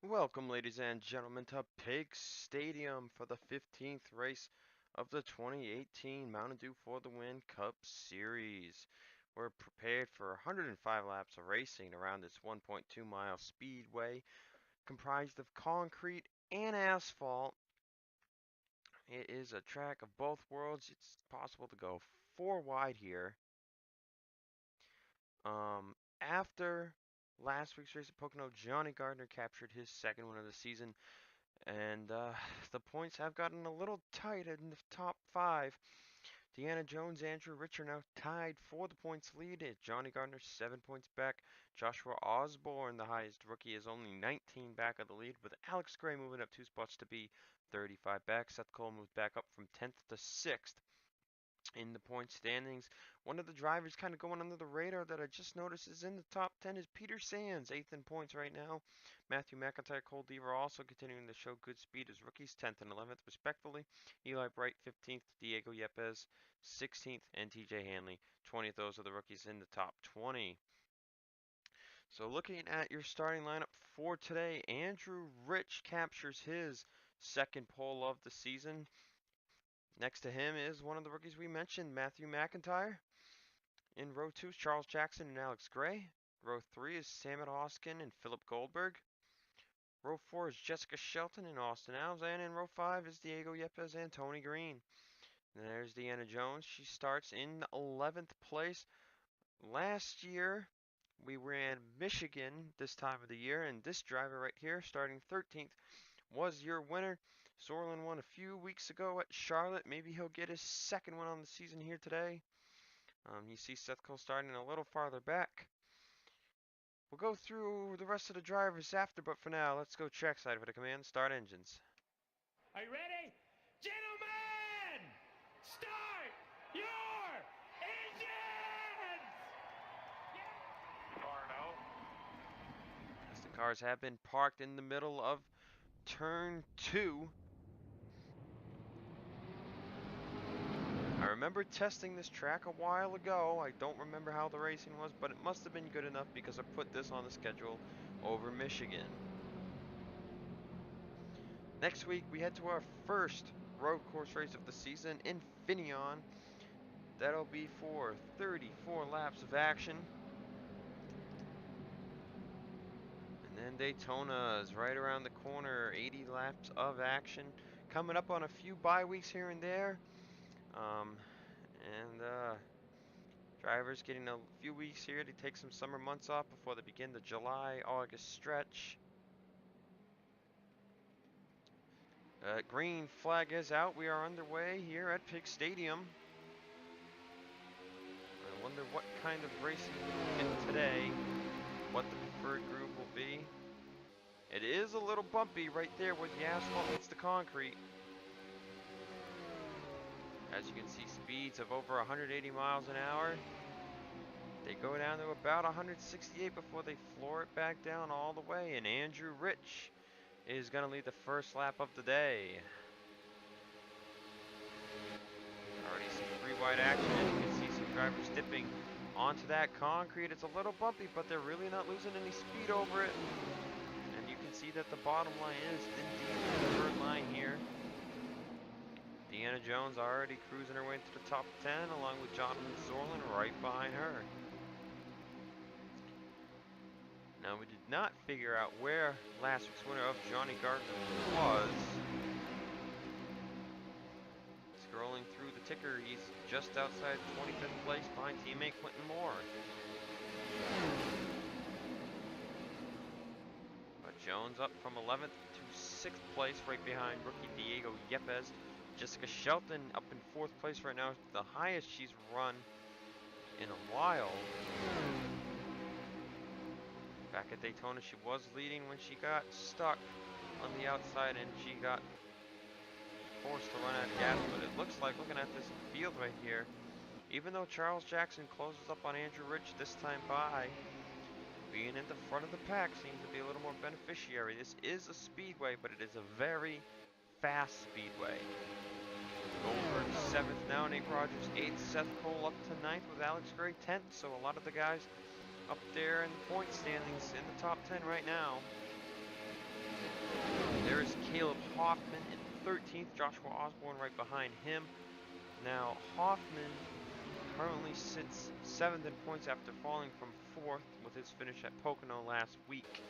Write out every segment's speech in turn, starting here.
Welcome, ladies and gentlemen, to Piggz Stadium for the 15th race of the 2018 Mountain Dew for the Win Cup Series. We're prepared for 105 laps of racing around this 1.2-mile speedway comprised of concrete and asphalt. It is a track of both worlds. It's possible to go 4 wide here. After last week's race at Pocono, Johnny Gardner captured his second win of the season. And the points have gotten a little tight in the top five. Deanna Jones, Andrew Rich are now tied for the points lead. Johnny Gardner 7 points back. Joshua Osborne, the highest rookie, is only 19 back of the lead, with Alex Gray moving up 2 spots to be 35 back. Seth Cole moved back up from 10th to 6th in the point standings. One of the drivers kind of going under the radar that I just noticed is in the top 10 is Peter Sands, 8th in points right now. Matthew McIntyre, Cole Deaver also continuing to show good speed as rookies, 10th and 11th respectively. Eli Bright, 15th, Diego Yepes, 16th, and TJ Hanley, 20th. Those are the rookies in the top 20. So looking at your starting lineup for today, Andrew Rich captures his second pole of the season. Next to him is one of the rookies we mentioned, Matthew McIntyre. In row 2 is Charles Jackson and Alex Gray. Row 3 is Samet Hoskin and Philip Goldberg. Row 4 is Jessica Shelton and Austin Alves. And in row 5 is Diego Yepes and Tony Green. And there's Deanna Jones. She starts in 11th place. Last year, we ran Michigan this time of the year, and this driver right here, starting 13th, was your winner. Swirling won a few weeks ago at Charlotte. Maybe he'll get his second one on the season here today. You see Seth Cole starting a little farther back. We'll go through the rest of the drivers after, but for now, let's go trackside for the command. Start engines. Are you ready? Gentlemen, start your engines! Pocono. As the cars have been parked in the middle of turn 2. I remember testing this track a while ago. I don't remember how the racing was, but it must have been good enough because I put this on the schedule over Michigan. Next week, we head to our first road course race of the season in Finion. That'll be for 34 laps of action. And then Daytona is right around the corner, 80 laps of action. Coming up on a few bye weeks here and there. Drivers getting a few weeks here to take some summer months off before they begin the July-August stretch. Green flag is out. We are underway here at Piggz Stadium. I wonder what kind of racing we get today, what the preferred groove will be. It is a little bumpy right there where the asphalt meets the concrete. As you can see, speeds of over 180 miles an hour. They go down to about 168 before they floor it back down all the way. And Andrew Rich is going to lead the first lap of the day. Already some 3-wide action. You can see some drivers dipping onto that concrete. It's a little bumpy, but they're really not losing any speed over it. And you can see that the bottom line is indeed the third line here. Deanna Jones already cruising her way into the top 10, along with Jonathan Zorlin right behind her. Now, we did not figure out where last week's winner of Johnny Gardner was. Scrolling through the ticker, he's just outside 25th place behind teammate Quentin Moore. But Jones up from 11th to 6th place, right behind rookie Diego Yepes. Jessica Shelton up in 4th place right now, the highest she's run in a while. Back at Daytona, she was leading when she got stuck on the outside and she got forced to run out of gas. But it looks like, looking at this field right here, even though Charles Jackson closes up on Andrew Rich this time by, being in the front of the pack seems to be a little more beneficiary. This is a speedway, but it is a very fast speedway. Goldberg 7th now, Nate Rogers 8th, Seth Cole up to 9th with Alex Gray 10th. So a lot of the guys up there in the point standings in the top 10 right now. Hoffman in 13th, Joshua Osborne right behind him. Now Hoffman currently sits 7th in points after falling from 4th with his finish at Pocono last week.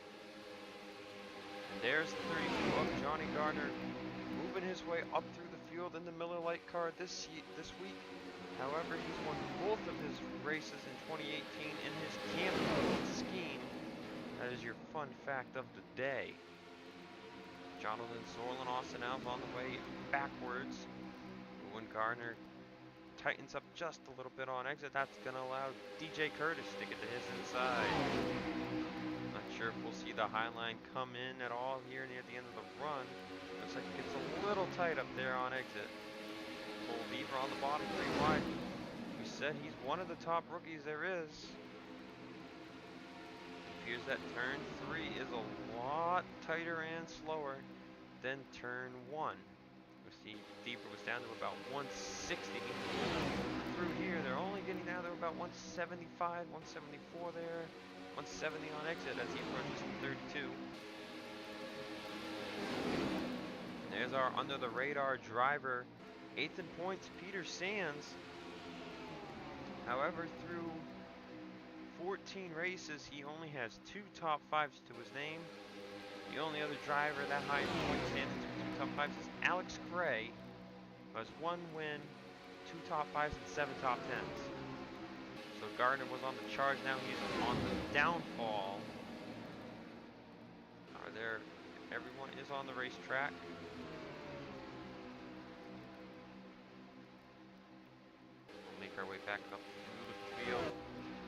And there's the 32 of Johnny Gardner moving his way up through the field in the Miller Lite car this week. However, he's won both of his races in 2018 in his campaign scheme. That is your fun fact of the day. Jonathan Zorlin, Austin Alves on the way backwards. When Gardner tightens up just a little bit on exit, that's going to allow DJ Curtis to get to his inside. Not sure if we'll see the high line come in at all here near the end of the run. Looks like it gets a little tight up there on exit. Full lever on the bottom, 3 wide. We said he's one of the top rookies there is. It appears that turn 3 is a lot tighter and slower than turn 1. We see Deeper was down to about 160. Through here, they're only getting down to about 175, 174 there. 170 on exit as he approaches the 32. And there's our under the radar driver. 8th in points, Peter Sands. However, through 14 races, he only has 2 top 5s to his name. The only other driver that high in points stands in 2 top 5s is Alex Cray, who has 1 win, 2 top 5s, and 7 top 10s. So Gardner was on the charge, now he's on the downfall. Everyone is on the racetrack. We'll make our way back up through the field.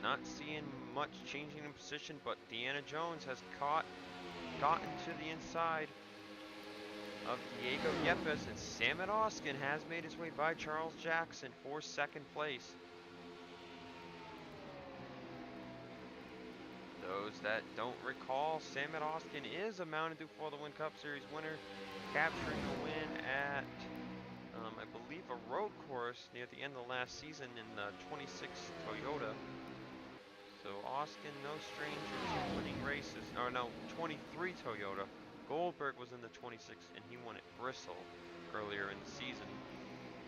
Not seeing much changing in position, but Deanna Jones has gotten to the inside of Diego Yepes, and Samet Oskin has made his way by Charles Jackson for 2nd place. Those that don't recall, Samet Oskin is a Mountain Dew For the Win Cup Series winner, capturing a win at, I believe, a road course near the end of last season in the 26 Toyota. So Oskin, no stranger to winning races. Or no, 23 Toyota. Goldberg was in the 26 and he won at Bristol earlier in the season.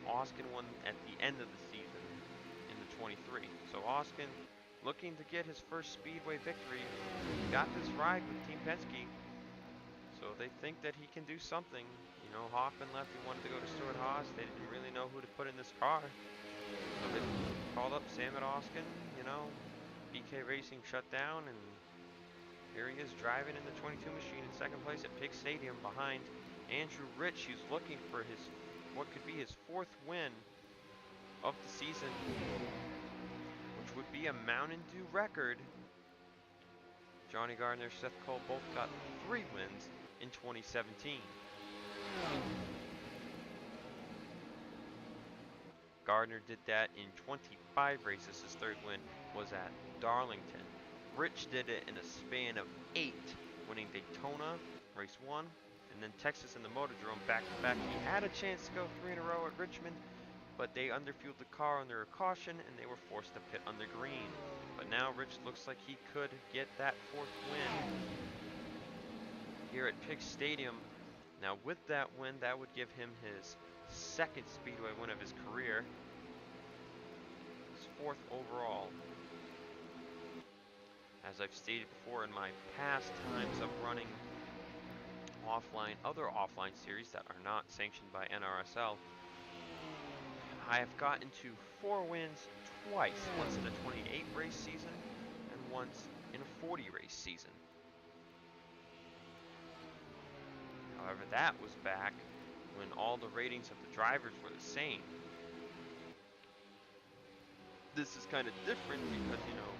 Oskin won at the end of the season in the 23. So Oskin looking to get his first Speedway victory. Got this ride with Team Penske. So they think that he can do something. You know, Hoffman left, he wanted to go to Stuart Haas. They didn't really know who to put in this car. So they called up Samet Oskin, you know. BK Racing shut down, and here he is driving in the 22 machine in 2nd place at Piggz Stadium behind Andrew Rich, who's looking for what could be his 4th win of the season, which would be a Mountain Dew record. Johnny Gardner, Seth Cole both got 3 wins in 2017. Gardner did that in 25 races. His 3rd win was at Darlington. Rich did it in a span of 8, winning Daytona, race 1, and then Texas in the Motordrome back-to-back. He had a chance to go 3 in a row at Richmond, but they underfueled the car under a caution, and they were forced to pit under green. But now Rich looks like he could get that 4th win here at Piggz Stadium. Now with that win, that would give him his 2nd Speedway win of his career. His 4th overall. As I've stated before in my past times of running other offline series that are not sanctioned by NRSL, I have gotten to 4 wins twice, once in a 28 race season and once in a 40 race season. However, that was back when all the ratings of the drivers were the same. This is kind of different because, you know,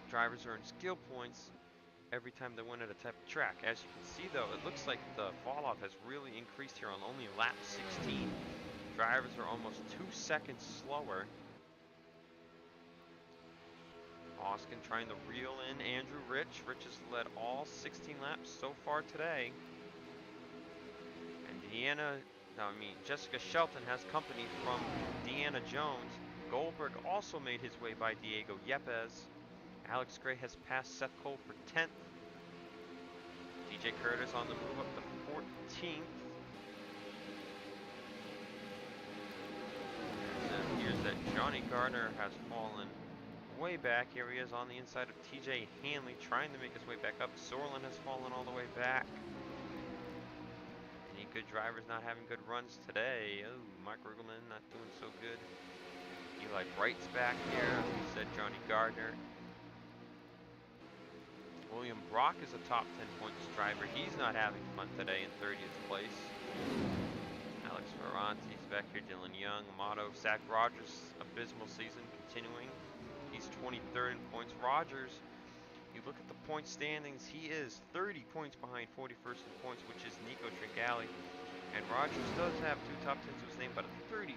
drivers earn skill points every time they win at a type of track. As you can see though, it looks like the fall-off has really increased here on only lap 16. Drivers are almost 2 seconds slower. Oskin trying to reel in Andrew Rich. Rich has led all 16 laps so far today. And Jessica Shelton has company from Deanna Jones. Goldberg also made his way by Diego Yepes. Alex Gray has passed Seth Cole for 10th. DJ Curtis on the move up to 14th. And here's that Johnny Gardner has fallen way back. Here he is on the inside of TJ Hanley, trying to make his way back up. Swirling has fallen all the way back. Any good drivers not having good runs today? Oh, Mike Riggleman not doing so good. Eli Bright's back here. We said Johnny Gardner. William Brock is a top 10 points driver. He's not having fun today in 30th place. Alex Ferranti's back here. Dylan Young, Amato, Zach Rogers, abysmal season continuing. He's 23rd in points. Rogers, you look at the point standings, he is 30 points behind 41st in points, which is Nico Tringali. And Rogers does have 2 top 10s to his name, but a 30.6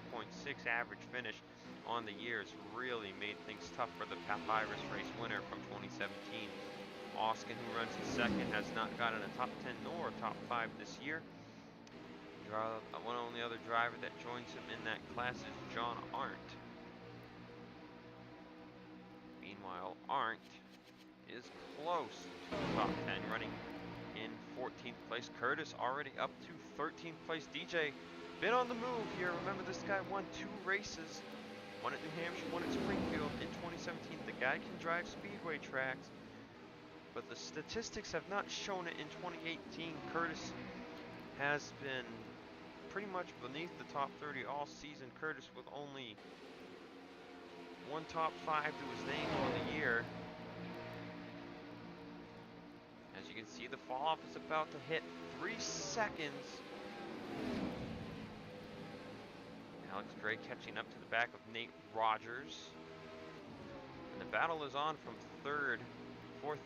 average finish on the year has really made things tough for the Papyrus race winner from 2017. Oskin, who runs in second, has not gotten a top 10 nor a top 5 this year. One only other driver that joins him in that class is John Arndt. Meanwhile, Arndt is close to the top 10, running in 14th place. Curtis already up to 13th place. DJ, been on the move here. Remember, this guy won 2 races. One at New Hampshire, one at Springfield in 2017. The guy can drive speedway tracks, but the statistics have not shown it in 2018. Curtis has been pretty much beneath the top 30 all season. Curtis with only 1 top 5 to his name on the year. As you can see, the fall-off is about to hit 3 seconds. Alex Gray catching up to the back of Nate Rogers. And the battle is on from for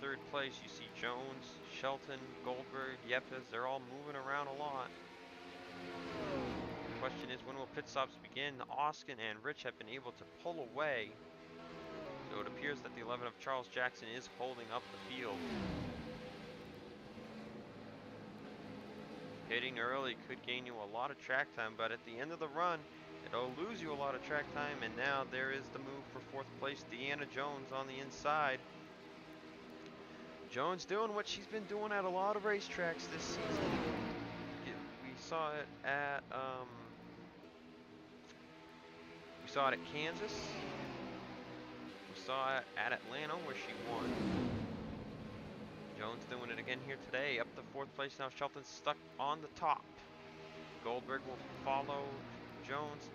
third place. You see Jones, Shelton, Goldberg, Yepes, they're all moving around a lot. The question is, when will pit stops begin? Oskin and Rich have been able to pull away. So it appears that the 11 of Charles Jackson is holding up the field. Hitting early could gain you a lot of track time, but at the end of the run, it'll lose you a lot of track time. And now there is the move for 4th place, Deanna Jones on the inside. Jones doing what she's been doing at a lot of racetracks this season. We saw it at Kansas. We saw it at Atlanta where she won. Jones doing it again here today. Up to 4th place now. Shelton's stuck on the top. Goldberg will follow Jones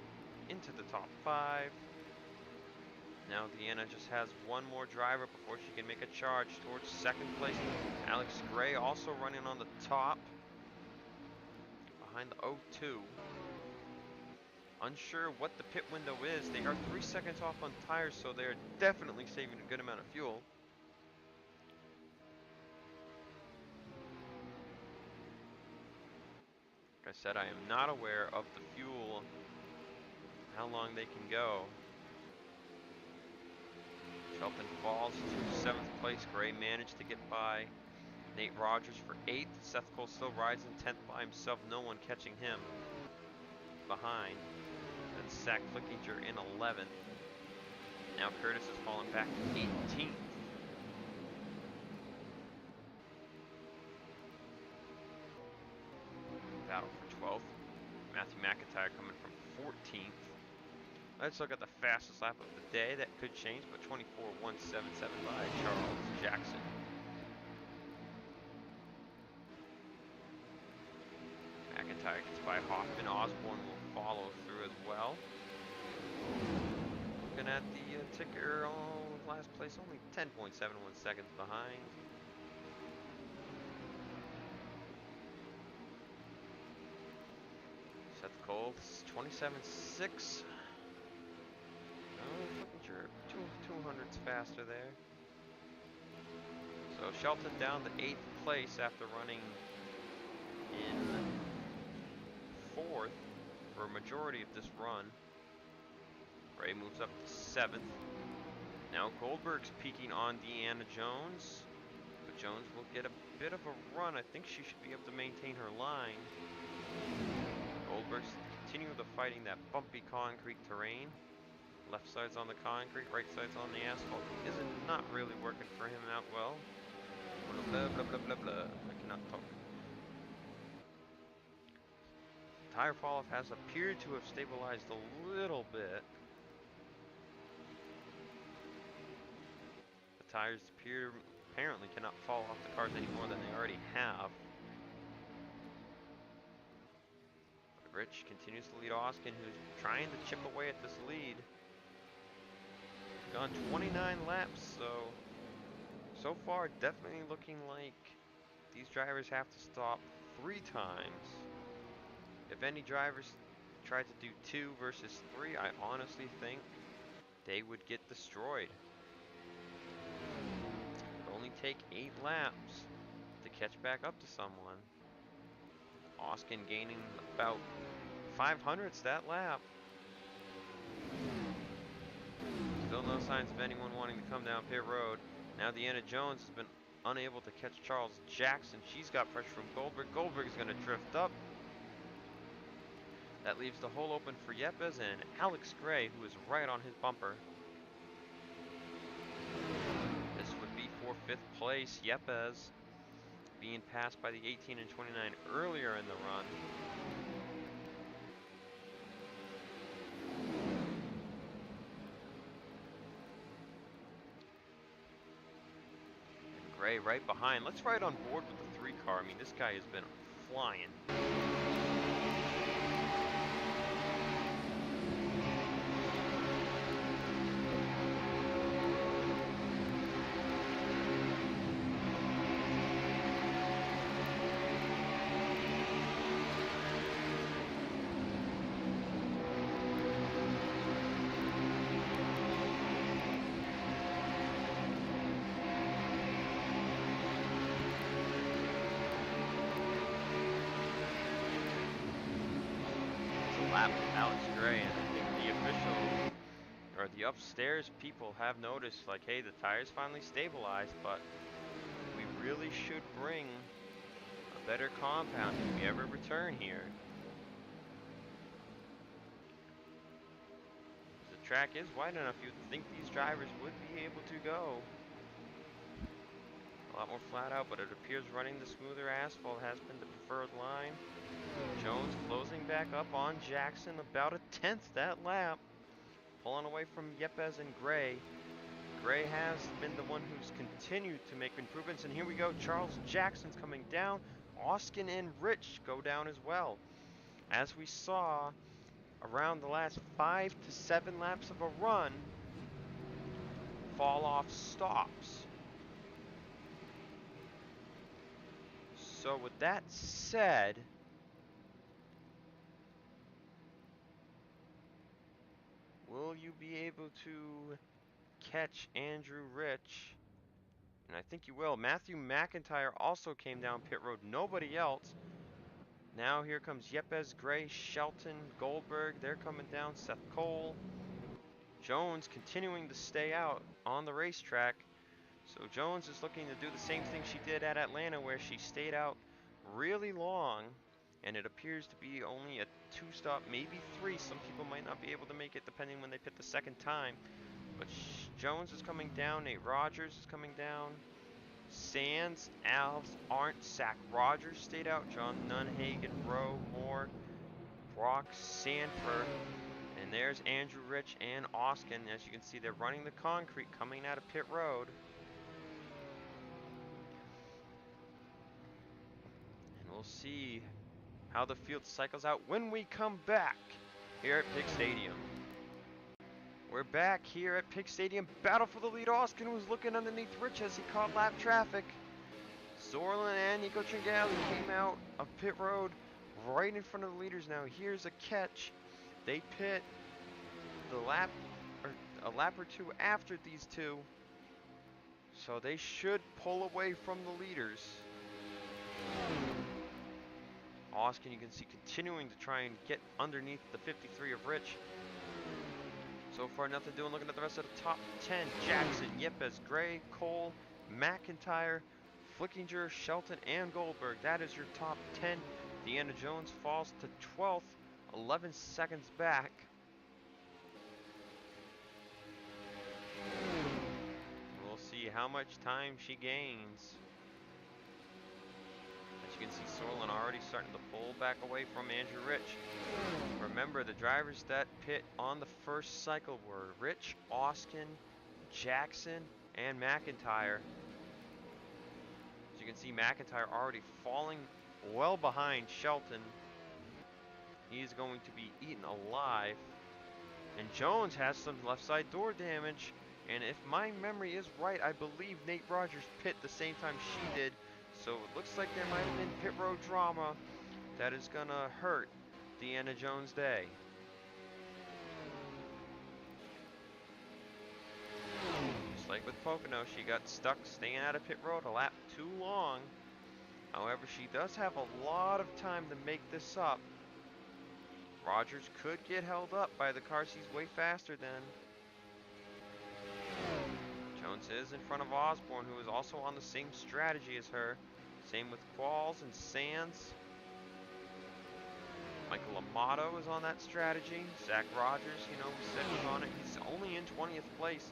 into the top 5. Now Deanna just has one more driver before she can make a charge towards 2nd place. Alex Gray also running on the top behind the 02. Unsure what the pit window is. They are 3 seconds off on tires, so they're definitely saving a good amount of fuel. Like I said, I am not aware of the fuel, how long they can go. Shelton falls to 7th place. Gray managed to get by Nate Rogers for 8th. Seth Cole still rides in 10th by himself. No one catching him behind. And Zach Flickinger in 11th. Now Curtis has fallen back to 18th. Battle for 12th. Matthew McIntyre coming from 14th. Let's look at the fastest lap of the day. That could change, but 24.177 by Charles Jackson. McIntyre gets by Hoffman. Osborne will follow through as well. Looking at the ticker, last place, only 10.71 seconds behind. Seth Cole, 27.6. Flickinger, 200s faster there. So Shelton down to 8th place after running in 4th for a majority of this run. Ray moves up to 7th. Now Goldberg's peeking on Deanna Jones, but Jones will get a bit of a run. I think she should be able to maintain her line. Goldberg's continue the fighting that bumpy concrete terrain. Left side's on the concrete, right side's on the asphalt. Is it not really working for him out well? Blah, blah, blah, blah, blah, blah. I cannot talk. Tire falloff has appeared to have stabilized a little bit. The tires apparently cannot fall off the cars any more than they already have. But Rich continues to lead Oskin, who's trying to chip away at this lead. Gone 29 laps, so far definitely looking like these drivers have to stop 3 times. If any drivers tried to do 2 versus 3, I honestly think they would get destroyed. It would only take 8 laps to catch back up to someone. Oskin gaining about 500ths that lap. Still no signs of anyone wanting to come down pit road. Now Deanna Jones has been unable to catch Charles Jackson. She's got pressure from Goldberg. Goldberg is going to drift up. That leaves the hole open for Yepes and Alex Gray, who is right on his bumper. This would be for 5th place. Yepes being passed by the 18 and 29 earlier in the run. And Gray right behind. Let's ride on board with the 3 car. I mean, this guy has been flying. Lap with Alex Gray, and I think the official or the upstairs people have noticed, like, hey, the tires finally stabilized, but we really should bring a better compound if we ever return here. The track is wide enough, you'd think these drivers would be able to go a lot more flat out, but it appears running the smoother asphalt has been the preferred line. Jones closing back up on Jackson, about a 10th that lap, pulling away from Yepes and Gray. Gray has been the one who's continued to make improvements, and here we go. Charles Jackson's coming down. Oskin and Rich go down as well. As we saw around the last 5 to 7 laps of a run, fall off stops. So with that said, will you be able to catch Andrew Rich? And I think you will. Matthew McIntyre also came down pit road. Nobody else. Now here comes Yepes, Gray, Shelton, Goldberg. They're coming down. Seth Cole. Jones continuing to stay out on the racetrack. So Jones is looking to do the same thing she did at Atlanta, where she stayed out really long. And it appears to be only a 2-stop, maybe 3. Some people might not be able to make it depending when they pit the second time. But Jones is coming down. Nate Rogers is coming down. Sands, Alves, Arndt, Zach Rogers stayed out. John Nunhagen, Rowe, Moore, Brock, Sanford. And there's Andrew Rich and Oskin. As you can see, they're running the concrete coming out of pit road. And we'll see how the field cycles out when we come back here at Piggz Stadium. We're back here at Piggz Stadium. Battle for the lead. Oskin was looking underneath Rich as he caught lap traffic. Zorlin and Nico Tringali came out of pit road right in front of the leaders. Now here's a catch. They pit the lap, or a lap or 2 after these 2. So they should pull away from the leaders. Oskin, you can see, continuing to try and get underneath the 53 of Rich. So far, nothing doing. Looking at the rest of the top 10. Jackson, Yepes, Gray, Cole, McIntyre, Flickinger, Shelton, and Goldberg. That is your top 10. Deanna Jones falls to 12th, 11 seconds back. We'll see how much time she gains. As you can see, see Sorlin already starting to pull back away from Andrew Rich. Remember, the drivers that pit on the first cycle were Rich, Oskin, Jackson, and McIntyre. As you can see, McIntyre already falling well behind Shelton. He's going to be eaten alive. And Jones has some left side door damage. And if my memory is right, I believe Nate Rogers pit the same time she did. So it looks like there might have been pit road drama that is going to hurt Deanna Jones' day. Just like with Pocono, she got stuck staying out of pit road a lap too long. However, she does have a lot of time to make this up. Rogers could get held up by the car she's way faster than. Jones is in front of Osborne, who is also on the same strategy as her. Same with Qualls and Sands. Michael Amato is on that strategy. Zach Rogers, you know, we said he's on it. He's only in 20th place.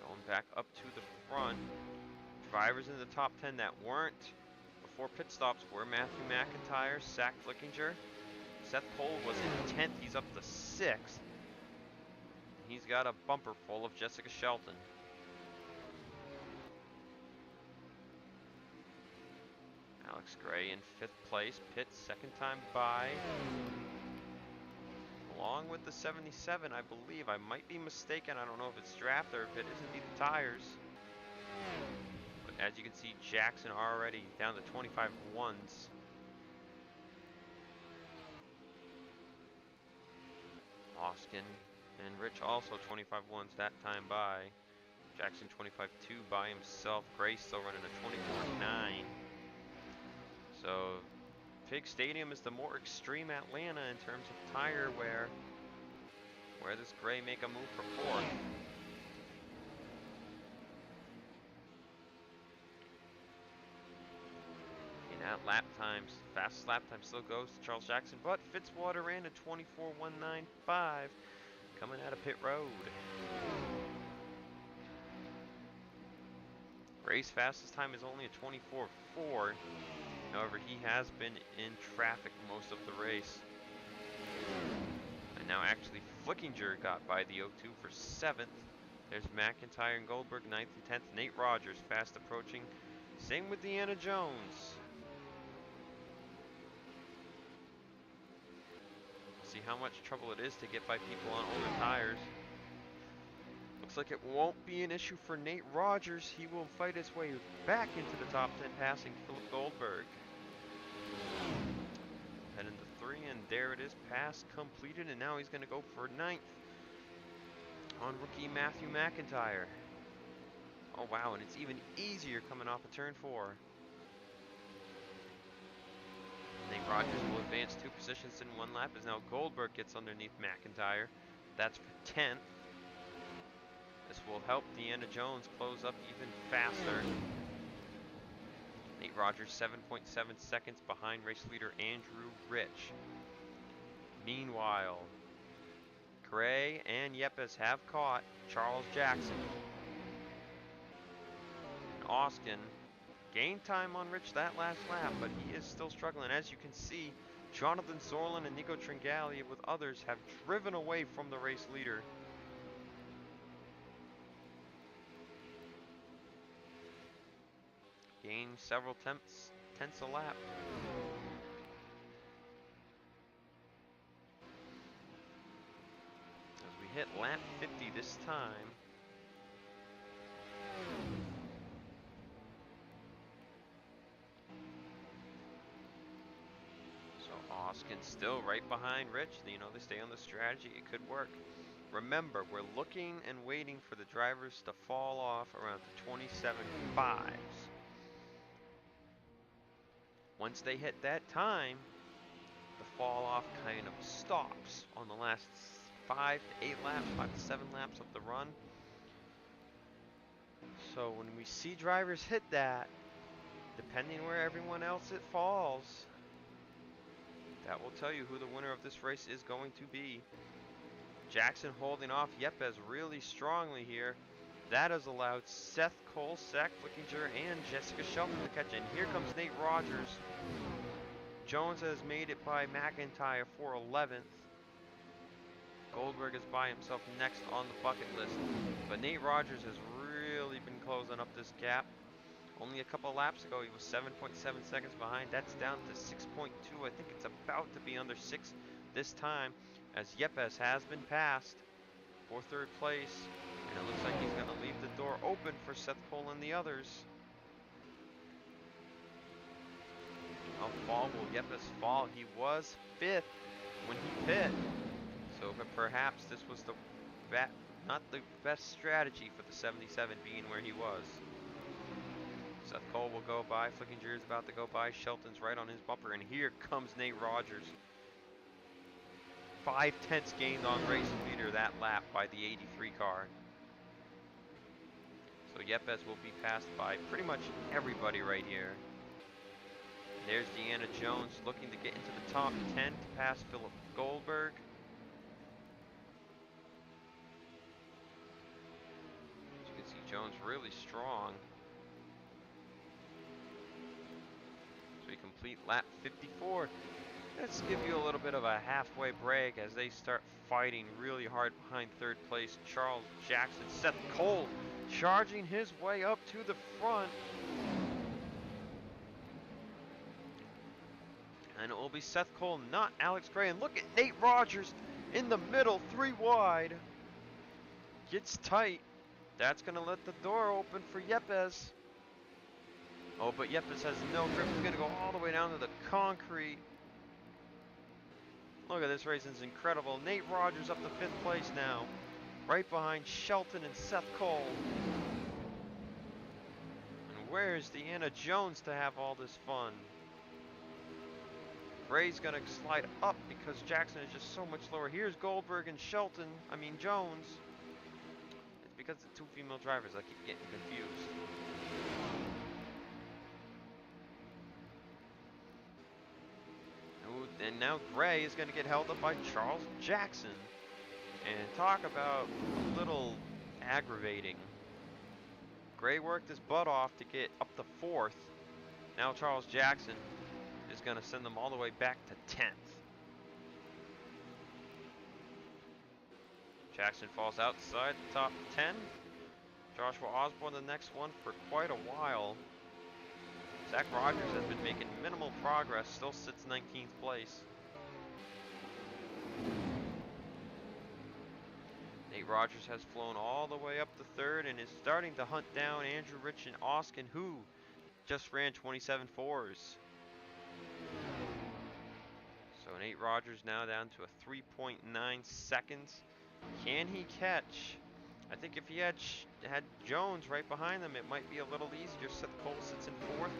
Going back up to the front. Drivers in the top 10 that weren't before pit stops were Matthew McIntyre, Zach Flickinger. Seth Cole was in 10th. He's up to 6th. He's got a bumper full of Jessica Shelton. Alex Gray in 5th place. Pitt second time by. Along with the 77, I believe. I might be mistaken. I don't know if it's draft or if it is indeed the tires. But as you can see, Jackson already down to 25 ones. Oskin and Rich also 25 ones that time by. Jackson 25-2 by himself. Gray still running a 24-9. So Piggz Stadium is the more extreme Atlanta in terms of tire wear. Where does Gray make a move for 4th? At lap times, fastest lap time still goes to Charles Jackson, but Fitzwater ran a 24.195 coming out of pit road. Gray's fastest time is only a 24.4. However, he has been in traffic most of the race. And now actually Flickinger got by the 02 for 7th. There's McIntyre and Goldberg 9th and 10th. Nate Rogers fast approaching. Same with Deanna Jones. See how much trouble it is to get by people on older tires. Looks like it won't be an issue for Nate Rogers. He will fight his way back into the top 10, passing Philip Goldberg. Head into 3, and there it is. Pass completed, and now he's going to go for 9th on rookie Matthew McIntyre. Oh wow, and it's even easier coming off of turn 4. Nate Rogers will advance 2 positions in 1 lap as now Goldberg gets underneath McIntyre. That's for 10th. This will help Deanna Jones close up even faster. Nate Rogers 7.7 seconds behind race leader Andrew Rich. Meanwhile, Gray and Yepes have caught Charles Jackson. And Oskin gained time on Rich that last lap, but he is still struggling. As you can see, Jonathan Sorlin and Nico Tringali with others have driven away from the race leader. Gained several tenths a lap. As we hit lap 50 this time. Oskin still right behind Rich. You know, they stay on the strategy. It could work. Remember, we're looking and waiting for the drivers to fall off around the 27.5s. Once they hit that time, the fall off kind of stops on the last 5 to 8 laps, 5 to 7 laps of the run. So when we see drivers hit that, depending where everyone else it falls, that will tell you who the winner of this race is going to be. Jackson holding off Yepes really strongly here. That has allowed Seth Cole, Zach Flickinger, and Jessica Shelton to catch. And here comes Nate Rogers. Jones has made it by McIntyre for 11th. Goldberg is by himself next on the bucket list. But Nate Rogers has really been closing up this gap. Only a couple laps ago, he was 7.7 seconds behind. That's down to 6.2. I think it's about to be under 6 this time, as Yepes has been passed for 3rd place. And it looks like he's going to leave the door open for Seth Cole and the others. How fall will Yepes fall? He was 5th when he pit. So perhaps this was not the best strategy for the 77 being where he was. Seth Cole will go by. Flickinger is about to go by. Shelton's right on his bumper. And here comes Nate Rogers. 5/10 gained on race leader that lap by the 83 car. So Yepes will be passed by pretty much everybody right here. There's Deanna Jones looking to get into the top 10 to pass Philip Goldberg. As you can see, Jones really strong. So we complete lap 54. Let's give you a little bit of a halfway break as they start fighting really hard behind 3rd place. Charles Jackson, Seth Cole charging his way up to the front. And it will be Seth Cole, not Alex Gray. And look at Nate Rogers in the middle, 3 wide. Gets tight. That's going to let the door open for Yepes. Oh, but Yepes has no grip. He's going to go all the way down to the concrete. Look at this race, it's incredible. Nate Rogers up to 5th place now. Right behind Shelton and Seth Cole. And where's Deanna Jones to have all this fun? Gray's gonna slide up because Jackson is just so much lower. Here's Goldberg and Jones. It's because the 2 female drivers, I keep getting confused. And now Gray is going to get held up by Charles Jackson. And talk about a little aggravating. Gray worked his butt off to get up to 4th. Now Charles Jackson is going to send them all the way back to 10th. Jackson falls outside the top 10. Joshua Osborne the next one for quite a while. Zach Rogers has been making minimal progress, still sits 19th place. Nate Rogers has flown all the way up to 3rd and is starting to hunt down Andrew Rich and Oskin, who just ran 27.4s. So Nate Rogers now down to a 3.9 seconds. Can he catch? I think if he had Jones right behind them, it might be a little easier. Seth Cole sits in 4th.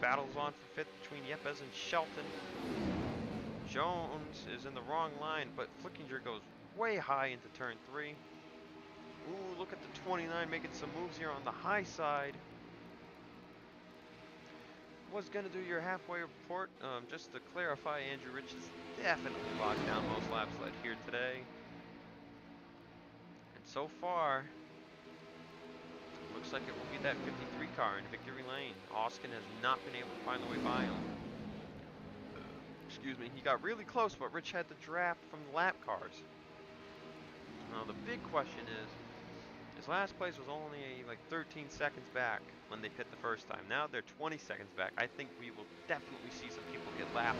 Battles on for 5th between Yepes and Shelton. Jones is in the wrong line, but Flickinger goes way high into turn 3. Ooh, look at the 29 making some moves here on the high side. Was going to do your halfway report. Just to clarify, Andrew Rich is definitely locked down most laps led here today. And so far, looks like it will be that 53 car in victory lane. Oskin has not been able to find the way by him. Excuse me, he got really close, but Rich had the draft from the lap cars. Now the big question is, his last place was only like 13 seconds back when they pit the first time. Now they're 20 seconds back. I think we will definitely see some people get lapped.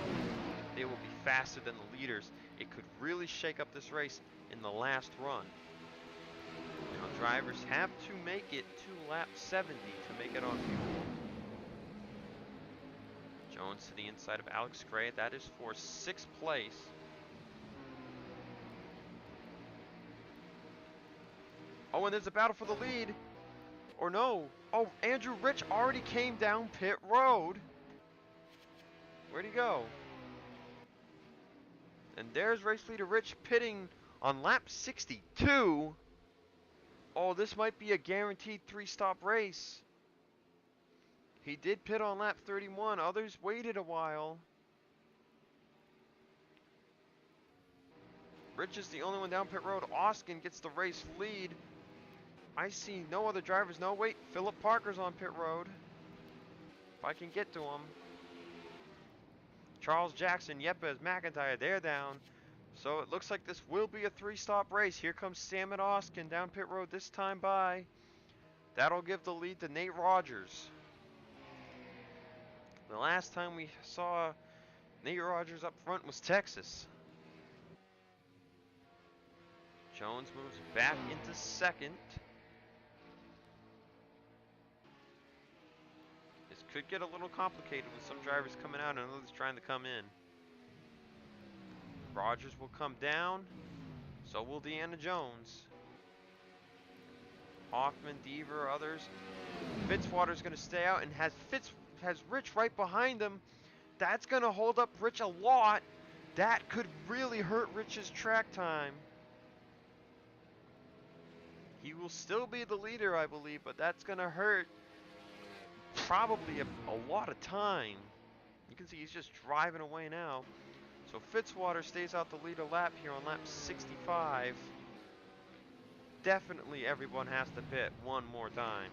They will be faster than the leaders. It could really shake up this race in the last run. Now drivers have to make it to lap 70 to make it on fuel. Jones to the inside of Alex Gray. That is for 6th place. Oh, and there's a battle for the lead. Or no. Oh, Andrew Rich already came down pit road. Where'd he go? And there's race leader Rich pitting on lap 62. Oh, this might be a guaranteed 3-stop race. He did pit on lap 31. Others waited a while. Rich is the only one down pit road. Oskin gets the race lead. I see no other drivers. No, wait. Philip Parker's on pit road. If I can get to him. Charles Jackson, Yepes, McIntyre, they're down. So it looks like this will be a 3-stop race. Here comes Sam and Oskin down pit road this time by. That'll give the lead to Nate Rogers. The last time we saw Nate Rogers up front was Texas. Jones moves back into second. This could get a little complicated with some drivers coming out and others trying to come in. Rogers will come down. So will Deanna Jones. Hoffman, Deaver, others. Fitzwater's going to stay out and has Rich right behind him. That's going to hold up Rich a lot. That could really hurt Rich's track time. He will still be the leader, I believe, but that's going to hurt probably a lot of time. You can see he's just driving away now. So Fitzwater stays out the lead a lap here on lap 65. Definitely everyone has to pit one more time.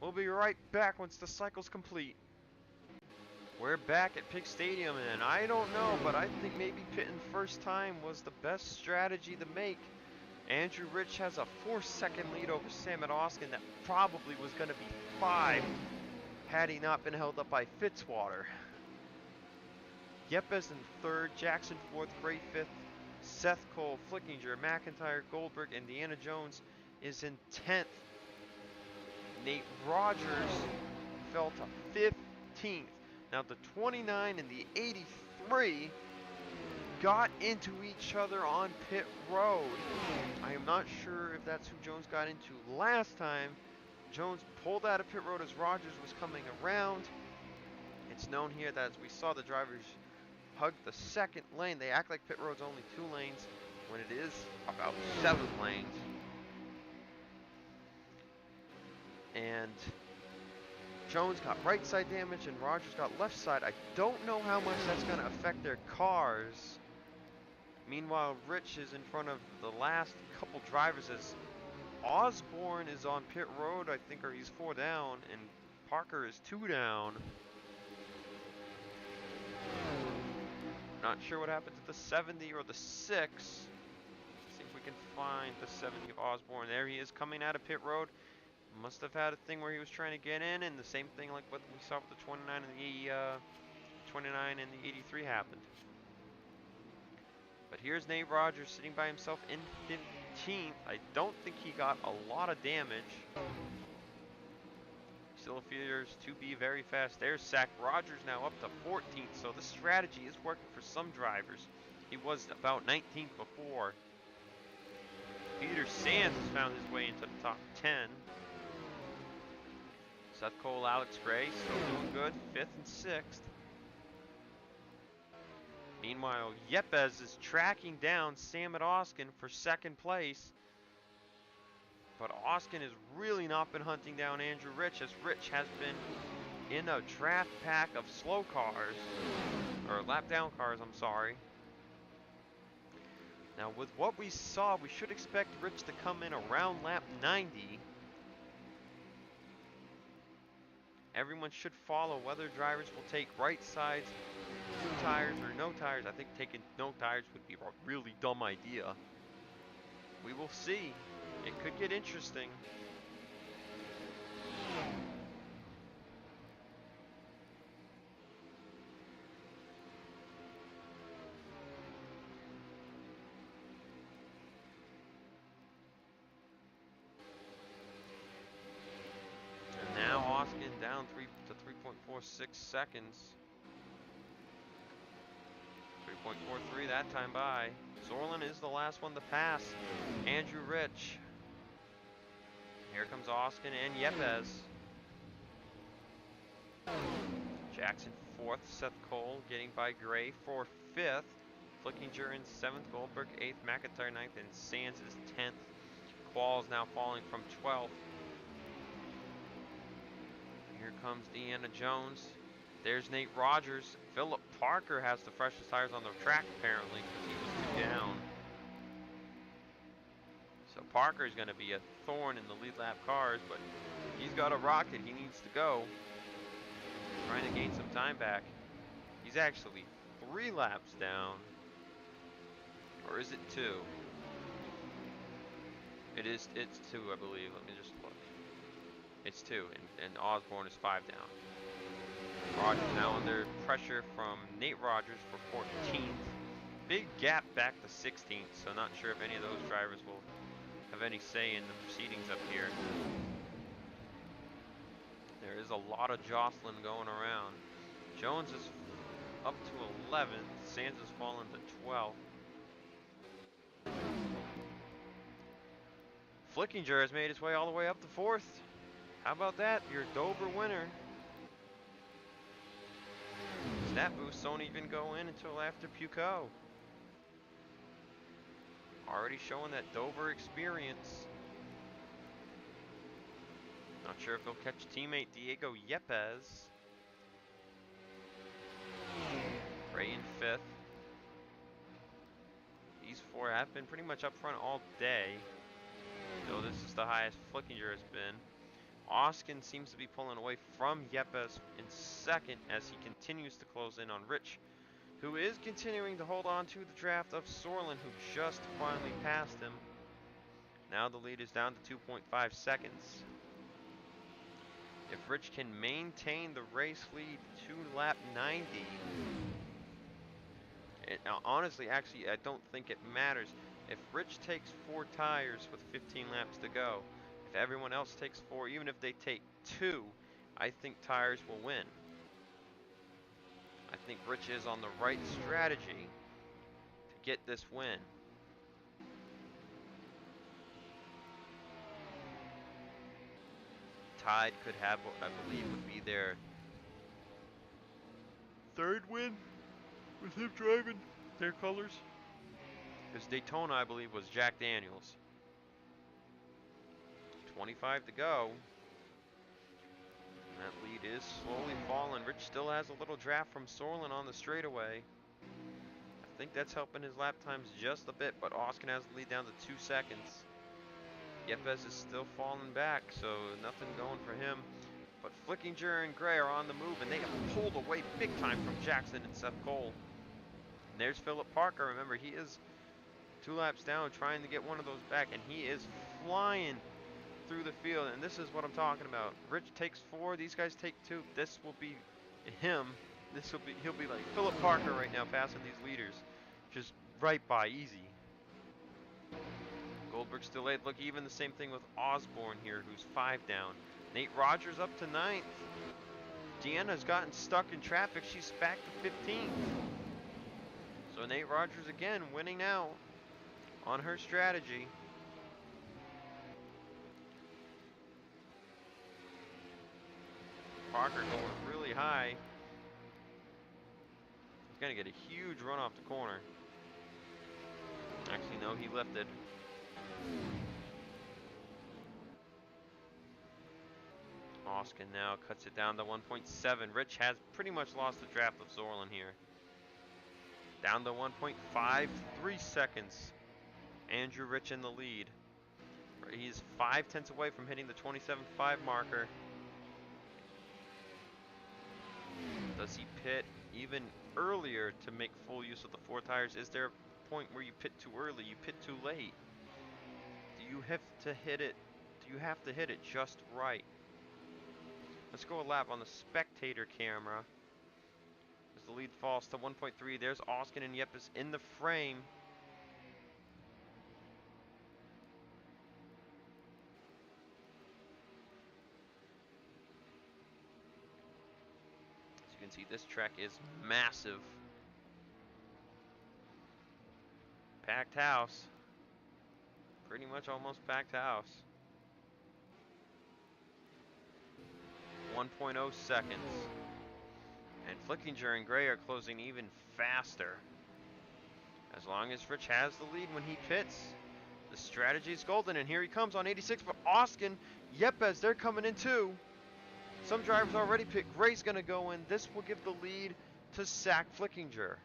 We'll be right back once the cycle's complete. We're back at Piggz Stadium, and I don't know, but I think maybe pitting first time was the best strategy to make. Andrew Rich has a 4-second lead over Sam and Oskin that probably was going to be 5 had he not been held up by Fitzwater. Yepes in third, Jackson fourth, Gray fifth, Seth Cole, Flickinger, McIntyre, Goldberg, and Deanna Jones is in 10th. Nate Rogers fell to 15th. Now the 29 and the 83 got into each other on pit road. I am not sure if that's who Jones got into last time. Jones pulled out of pit road as Rogers was coming around. It's known here that as we saw the drivers hug the second lane, they act like pit road's only 2 lanes when it is about 7 lanes. And Jones got right side damage and Rogers got left side. I don't know how much that's going to affect their cars. Meanwhile, Rich is in front of the last couple drivers as Osborne is on pit road, I think, or he's 4 down, and Parker is 2 down. Not sure what happened to the 70 or the 6. See if we can find the 70 of Osborne. There he is coming out of pit road. Must have had a thing where he was trying to get in, and the same thing like what we saw with the 29 and the 29 and the 83 happened. But here's Nate Rogers sitting by himself in 15th. I don't think he got a lot of damage. Still appears to be very fast. There's Zach Rogers now up to 14th, so this strategy is working for some drivers. He was about 19th before. Peter Sands has found his way into the top 10. Seth Cole, Alex Gray, still doing good, 5th and 6th. Meanwhile, Yepes is tracking down Sam at Oskin for 2nd place. But Oskin has really not been hunting down Andrew Rich, as Rich has been in a draft pack of slow cars, or lap down cars, I'm sorry. Now with what we saw, we should expect Rich to come in around lap 90. Everyone should follow whether drivers will take right sides, 2 tires or no tires. I think taking no tires would be a really dumb idea. We will see. It could get interesting. And now Oskin down 3 to 3.46 seconds. 3.43 that time by. Zorlin is the last one to pass Andrew Rich. Here comes Oskin and Yepes. Jackson 4th, Seth Cole getting by Gray for 5th. Flickinger in 7th, Goldberg 8th, McIntyre 9th, and Sands is 10th. Qualls now falling from 12th. Here comes Deanna Jones. There's Nate Rogers. Philip Parker has the freshest tires on the track apparently because he was 2 down. So Parker is going to be a thorn in the lead lap cars, but he's got a rocket. He needs to go. Trying to gain some time back. He's actually 3 laps down. Or is it 2? It's 2, I believe. Let me just look. It's 2, and Osborne is 5 down. Rogers now under pressure from Nate Rogers for 14th. Big gap back to 16th, so not sure if any of those drivers will have any say in the proceedings up here. There is a lot of jostling going around. Jones is up to 11th. Sands has fallen to 12th. Flickinger has made his way all the way up to 4th. How about that? Your Dover winner. Stat boosts don't even go in until after Pocono. Already showing that Dover experience. Not sure if he'll catch teammate Diego Yepes. Ray in 5th. These 4 have been pretty much up front all day. Though this is the highest Flickinger has been. Oskin seems to be pulling away from Yepes in 2nd as he continues to close in on Rich, who is continuing to hold on to the draft of Sorlin, who just finally passed him. Now the lead is down to 2.5 seconds. If Rich can maintain the race lead to lap 90, honestly, actually, I don't think it matters. If Rich takes 4 tires with 15 laps to go, if everyone else takes 4, even if they take 2, I think tires will win. I think Rich is on the right strategy to get this win. Tide could have what I believe would be their 3rd win with him driving their colors. Because Daytona, I believe, was Jack Daniels. 25 to go. And that lead is slowly falling. Rich still has a little draft from Sorlin on the straightaway. I think that's helping his lap times just a bit, but Oskin has the lead down to 2 seconds. Yepes is still falling back, so nothing going for him. But Flickinger and Gray are on the move, and they have pulled away big time from Jackson and Seth Cole. And there's Philip Parker. Remember, he is 2 laps down trying to get one of those back, and he is flying through the field. And this is what I'm talking about. Rich takes 4, these guys take 2. This will be him. He'll be like Philip Parker right now, passing these leaders. Just right by, easy. Goldberg still 8th. Look, even the same thing with Osborne here, who's 5 down. Nate Rogers up to 9th. Deanna's gotten stuck in traffic. She's back to 15th. So Nate Rogers again winning now on her strategy. Parker going really high. He's going to get a huge run off the corner. Actually, no, he lifted. Oskin now cuts it down to 1.7. Rich has pretty much lost the draft of Zorlin here. Down to 1.53 seconds. Andrew Rich in the lead. He's 0.5 away from hitting the 27.5 marker. Does he pit even earlier to make full use of the 4 tires? Is there a point where you pit too early, you pit too late? Do you have to hit it? Do you have to hit it just right? Let's go a lap on the spectator camera. As the lead falls to 1.3, there's Oskin and Yepes in the frame. As you can see, this track is massive. Packed house. Pretty much almost packed house. 1.0 seconds. And Flickinger and Gray are closing even faster. As long as Rich has the lead when he pits, the strategy is golden. And here he comes on 86 for Oskin. Yepes, they're coming in too. Some drivers already pit. Gray's going to go in. This will give the lead to Zach Flickinger.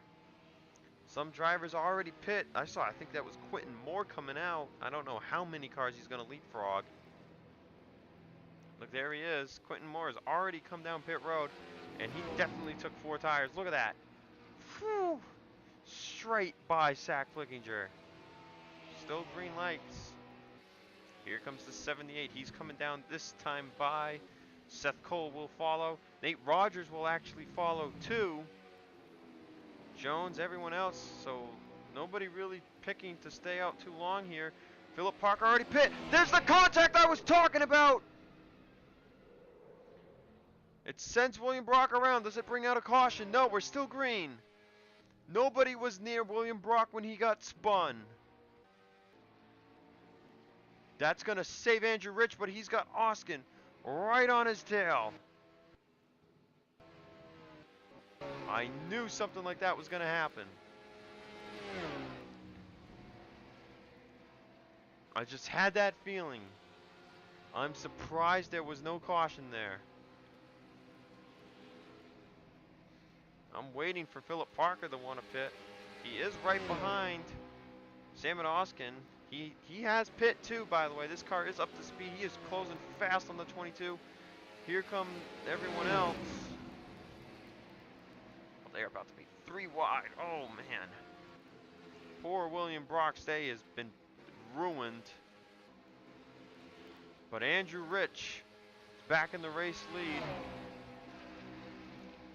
Some drivers already pit. I think that was Quentin Moore coming out. I don't know how many cars he's going to leapfrog. Look, there he is. Quentin Moore has already come down pit road, and he definitely took 4 tires. Look at that. Whew. Straight by Zach Flickinger. Still green lights. Here comes the 78. He's coming down this time by. Seth Cole will follow. Nate Rogers will actually follow too. Jones, everyone else, so nobody really picking to stay out too long here. Philip Parker already pit. There's the contact I was talking about. It sends William Brock around. Does it bring out a caution? No, we're still green. Nobody was near William Brock when he got spun. That's going to save Andrew Rich, but he's got Oskin right on his tail. I knew something like that was going to happen. I just had that feeling. I'm surprised there was no caution there. I'm waiting for Philip Parker to want to pit. He is right behind Samuel Oskin. He has pit too, by the way. This car is up to speed. He is closing fast on the 22. Here come everyone else. Well, they're about to be 3 wide. Oh, man. Poor William Brock's day has been ruined. But Andrew Rich is back in the race lead.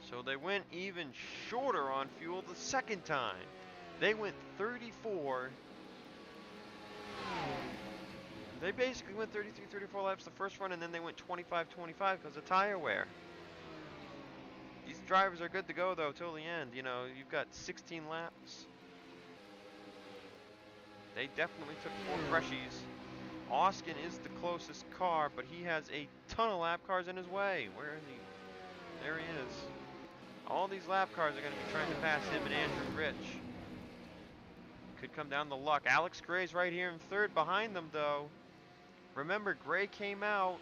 So they went even shorter on fuel the second time. They went 34. They basically went 33, 34 laps the first run, and then they went 25, 25 because of tire wear. These drivers are good to go, though, till the end. You know, you've got 16 laps. They definitely took 4 freshies. Oskin is the closest car, but he has a ton of lap cars in his way. Where is he? There he is. All these lap cars are going to be trying to pass him and Andrew Rich. Could come down to luck. Alex Gray's right here in third behind them, though. Remember, Gray came out.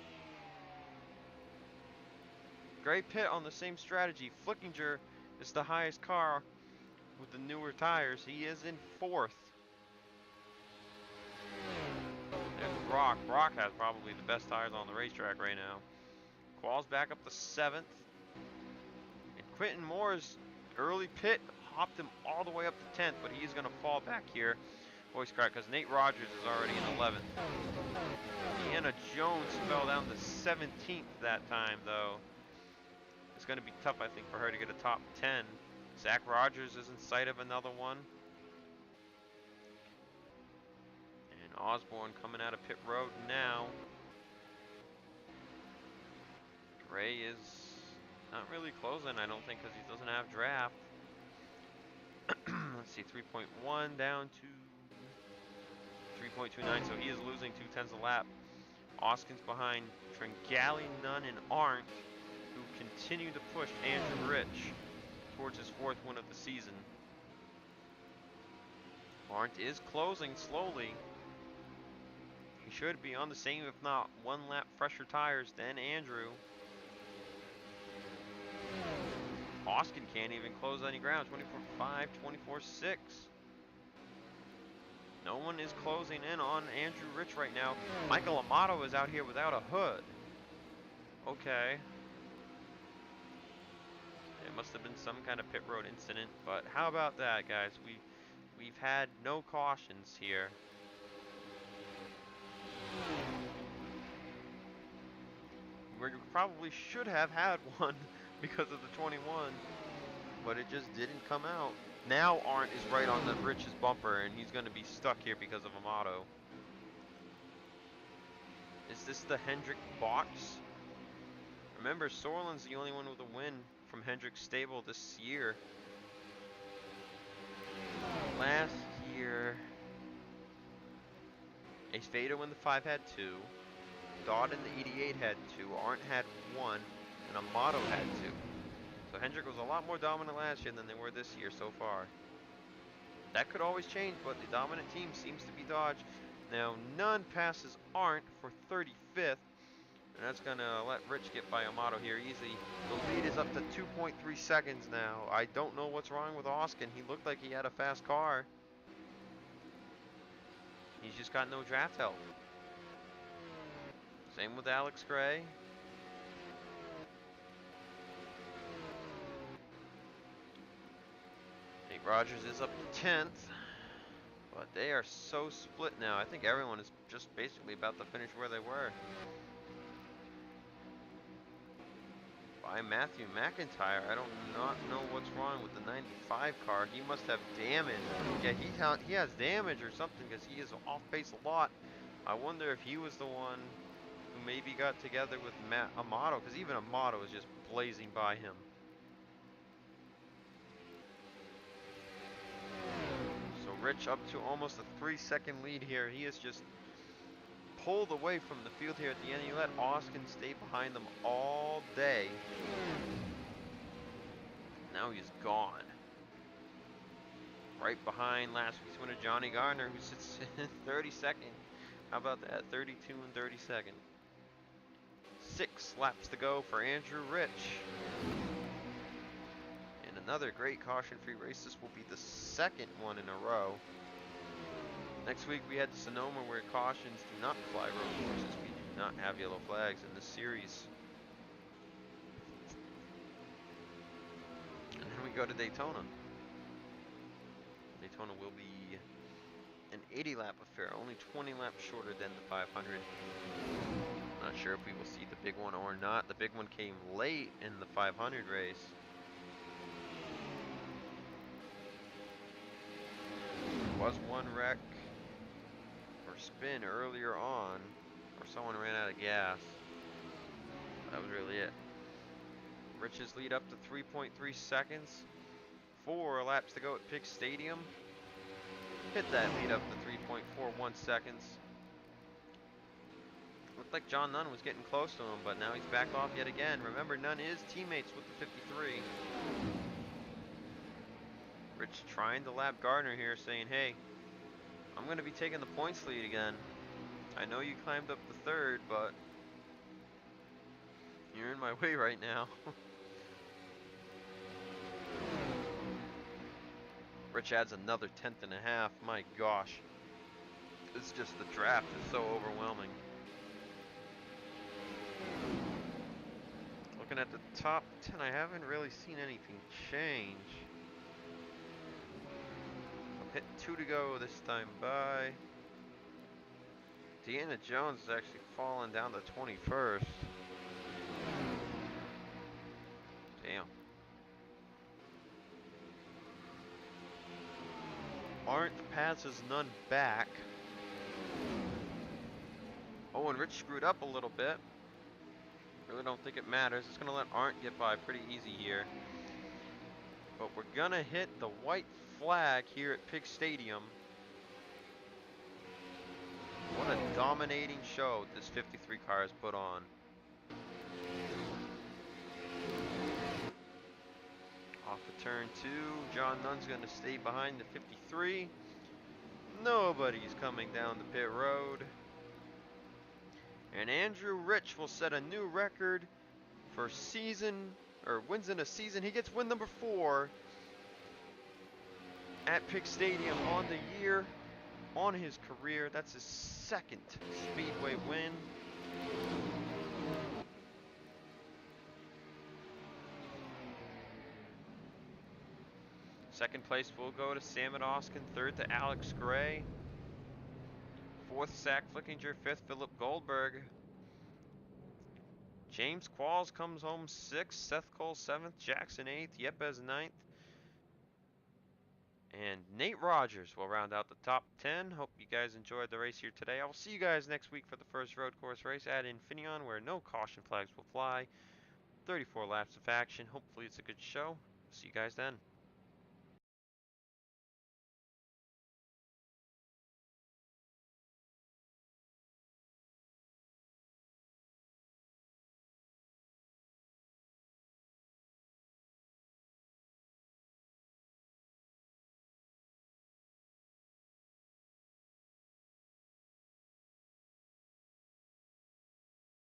Gray pit on the same strategy. Flickinger is the highest car with the newer tires. He is in 4th. There's Brock. Brock has probably the best tires on the racetrack right now. Qual's back up to 7th. And Quentin Moore's early pit hopped him all the way up to 10th, but he's going to fall back here. Voice crack, because Nate Rogers is already in 11th. Deanna Jones fell down to 17th that time, though. It's going to be tough, I think, for her to get a top 10. Zach Rogers is in sight of another one. And Osborne coming out of pit road now. Gray is not really closing, I don't think, because he doesn't have draft. Let's see, 3.1 down to 3.29, so he is losing 0.2 a lap. Oskin's behind Tringali, Nunn, and Arndt, who continue to push Andrew Rich towards his 4th win of the season. Arndt is closing slowly. He should be on the same, if not 1 lap fresher tires than Andrew. Oskin can't even close any ground. 24.5, 24.6. No one is closing in on Andrew Rich right now. Michael Amato is out here without a hood. Okay. It must have been some kind of pit road incident, but how about that, guys? We've had no cautions here. We probably should have had one because of the 21, but it just didn't come out. Now Arndt is right on the Rich's bumper, and he's going to be stuck here because of Amato. Is this the Hendrick box? Remember, Sorlin's the only one with a win from Hendrick's stable this year. Last year, Ace Vader in the 5 had 2. Dodd in the 88 had 2. Arndt had 1. And Amato had 2. So Hendrick was a lot more dominant last year than they were this year so far. That could always change, but the dominant team seems to be Dodge. Now, Nunn passes Arndt for 35th. And that's going to let Rich get by Amato here easy. The lead is up to 2.3 seconds now. I don't know what's wrong with Austin. He looked like he had a fast car. He's just got no draft help. Same with Alex Gray. Nate Rogers is up to 10th. But they are so split now. I think everyone is just basically about to finish where they were. By Matthew McIntyre, I don't not know what's wrong with the 95 car. He must have damage. Yeah, he has damage or something because he is off pace a lot. I wonder if he was the one who maybe got together with Amato, because even Amato is just blazing by him. So Rich up to almost a 3-second lead here. He is just pulled away from the field here at the end. He let Austin stay behind them all day. Now he's gone. Right behind last week's winner, Johnny Gardner, who sits in 32nd. How about that? 32 and 32nd. 6 laps to go for Andrew Rich. And another great caution-free race. This will be the second one in a row. Next week we had Sonoma, where cautions do not fly road courses. We do not have yellow flags in this series. And then we go to Daytona. Daytona will be an 80-lap affair, only 20 laps shorter than the 500. Not sure if we will see the big one or not. The big one came late in the 500 race. There was one wreck or spin earlier on, or someone ran out of gas. That was really it. Rich's lead up to 3.3 seconds. 4 laps to go at Piggz Stadium. Hit that lead up to 3.41 seconds. Looked like John Nunn was getting close to him, but now he's back off yet again. Remember, Nunn is teammates with the 53. Rich trying to lap Gardner here, saying, hey, I'm going to be taking the points lead again. I know you climbed up the 3rd, but you're in my way right now. Rich adds another 10th and a half. My gosh. It's just the draft is so overwhelming. Looking at the top 10, I haven't really seen anything change. Hit 2 to go this time by. Deanna Jones is actually falling down to 21st. Damn. Arndt passes Nunn back. Oh, and Rich screwed up a little bit. Really don't think it matters. It's going to let Arndt get by pretty easy here. But we're going to hit the white flag here at Piggz Stadium. What a dominating show this 53 car has put on. Off of turn 2, John Nunn's going to stay behind the 53. Nobody's coming down the pit road. And Andrew Rich will set a new record for wins in a season. He gets win number 4 at Piggz Stadium on the year, on his career. That's his 2nd Speedway win. Second place will go to Sam Oskin. 3rd to Alex Gray. 4th, Zach Flickinger. 5th, Philip Goldberg. James Qualls comes home 6th. Seth Cole 7th. Jackson 8th. Yepes 9th. And Nate Rogers will round out the top 10. Hope you guys enjoyed the race here today. I will see you guys next week for the first road course race at Infineon, where no caution flags will fly. 34 laps of action. Hopefully it's a good show. See you guys then.